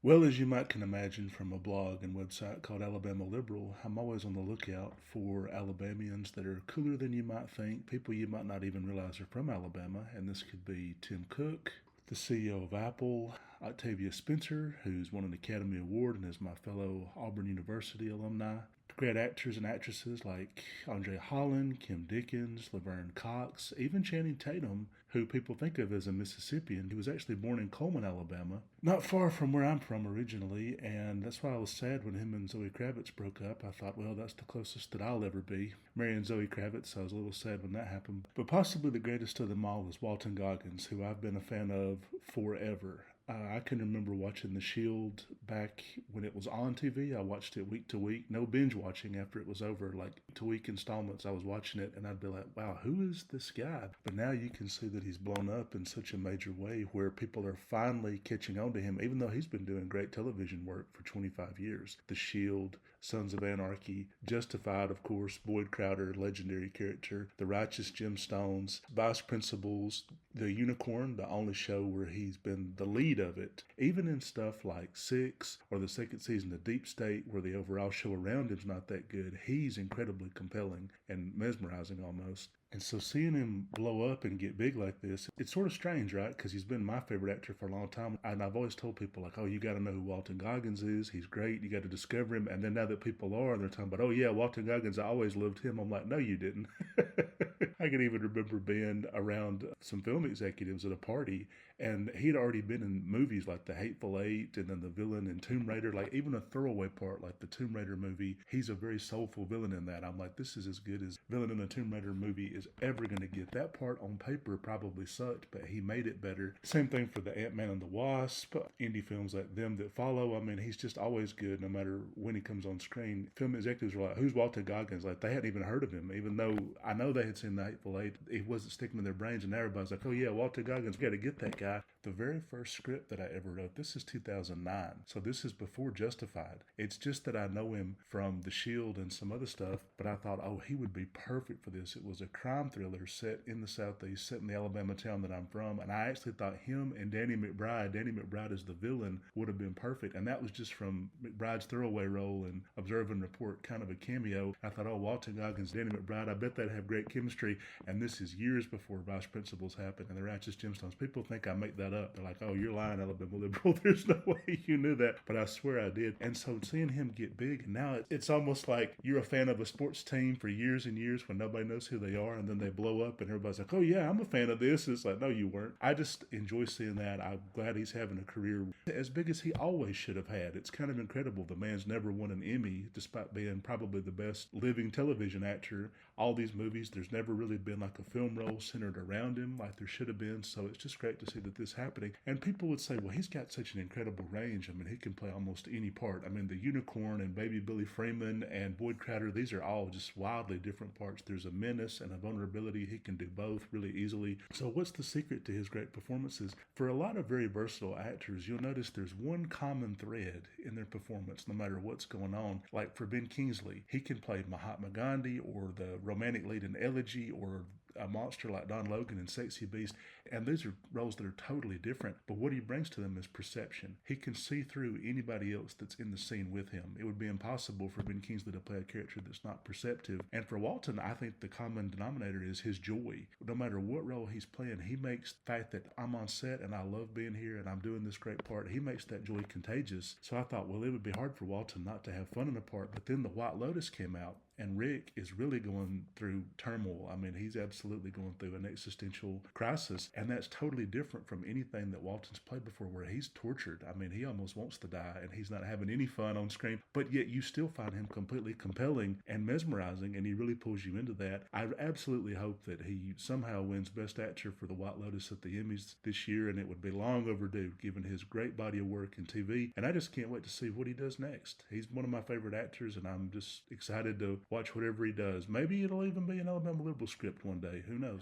Well, as you might can imagine from a blog and website called Alabama Liberal, I'm always on the lookout for Alabamians that are cooler than you might think, people you might not even realize are from Alabama. And this could be Tim Cook, the CEO of Apple, Octavia Spencer, who's won an Academy Award and is my fellow Auburn University alumni. Great actors and actresses like Andre Holland, Kim Dickens, Laverne Cox, even Channing Tatum, who people think of as a Mississippian. He was actually born in Coleman, Alabama, not far from where I'm from originally, and that's why I was sad when him and Zoe Kravitz broke up. I thought, well, that's the closest that I'll ever be. Marrying Zoe Kravitz, so I was a little sad when that happened. But possibly the greatest of them all is Walton Goggins, who I've been a fan of forever. I can remember watching The Shield back when it was on TV. I watched it week to week, no binge watching after it was over, like to week installments. I was watching it and I'd be like, wow, who is this guy? But now you can see that he's blown up in such a major way where people are finally catching on to him, even though he's been doing great television work for 25 years. The Shield, Sons of Anarchy, Justified, of course, Boyd Crowder, legendary character, The Righteous Gemstones, Vice Principals, The Unicorn, the only show where he's been the lead of it. Even in stuff like Six or the second season of Deep State, where the overall show around him's not that good, he's incredibly compelling and mesmerizing almost. And so seeing him blow up and get big like this, it's sort of strange, right? Because he's been my favorite actor for a long time. And I've always told people, like, oh, you got to know who Walton Goggins is. He's great. You got to discover him. And then now that people are, they're talking about, oh, yeah, Walton Goggins, I always loved him. I'm like, no, you didn't. I can even remember being around some film executives at a party, and he'd already been in movies like The Hateful Eight and then the villain in Tomb Raider, like even a throwaway part like the Tomb Raider movie. He's a very soulful villain in that. I'm like, this is as good as villain in the Tomb Raider movie is ever going to get. That part on paper probably sucked, but he made it better. Same thing for the Ant-Man and the Wasp, indie films like Them That Follow. I mean, he's just always good no matter when he comes on screen. Film executives were like, who's Walton Goggins? Like, they hadn't even heard of him, even though I know they had seen The Hateful Eight. It wasn't sticking in their brains, and everybody's like, oh yeah, Walton Goggins, we got to get that guy. The very first script that I ever wrote, this is 2009, so this is before Justified. It's just that I know him from The Shield and some other stuff, but I thought, oh, he would be perfect for this. It was a crime thriller set in the Southeast, set in the Alabama town that I'm from, and I actually thought him and Danny McBride as the villain, would have been perfect, and that was just from McBride's throwaway role in Observe and Report, kind of a cameo. I thought, oh, Walton Goggins, Danny McBride, I bet they'd have great chemistry, and this is years before Vice Principals happened and The Righteous Gemstones. People think I make that up. They're like, oh, you're lying, Alabama Liberal. There's no way you knew that. But I swear I did. And so seeing him get big, now it's almost like you're a fan of a sports team for years and years when nobody knows who they are, and then they blow up and everybody's like, oh yeah, I'm a fan of this. And it's like, no, you weren't. I just enjoy seeing that. I'm glad he's having a career as big as he always should have had. It's kind of incredible. The man's never won an Emmy despite being probably the best living television actor. All these movies, there's never really been like a film role centered around him like there should have been. So it's just great to see that this happening. And people would say, well, he's got such an incredible range. I mean, he can play almost any part. I mean, the Unicorn and Baby Billy Freeman and Boyd Crowder, these are all just wildly different parts. There's a menace and a vulnerability. He can do both really easily. So what's the secret to his great performances? For a lot of very versatile actors, you'll notice there's one common thread in their performance, no matter what's going on. Like for Ben Kingsley, he can play Mahatma Gandhi or the romantic lead in Elegy or a monster like Don Logan in Sexy Beast, and these are roles that are totally different, but what he brings to them is perception. He can see through anybody else that's in the scene with him. It would be impossible for Ben Kingsley to play a character that's not perceptive, and for Walton, I think the common denominator is his joy. No matter what role he's playing, he makes the fact that I'm on set and I love being here and I'm doing this great part, he makes that joy contagious. So I thought, well, it would be hard for Walton not to have fun in the part, but then The White Lotus came out, and Rick is really going through turmoil. I mean, he's absolutely going through an existential crisis, and that's totally different from anything that Walton's played before, where he's tortured. I mean, he almost wants to die, and he's not having any fun on screen, but yet you still find him completely compelling and mesmerizing, and he really pulls you into that. I absolutely hope that he somehow wins Best Actor for The White Lotus at the Emmys this year, and it would be long overdue, given his great body of work in TV, and I just can't wait to see what he does next. He's one of my favorite actors, and I'm just excited to watch whatever he does. Maybe it'll even be an Alabama Liberal script one day. Who knows?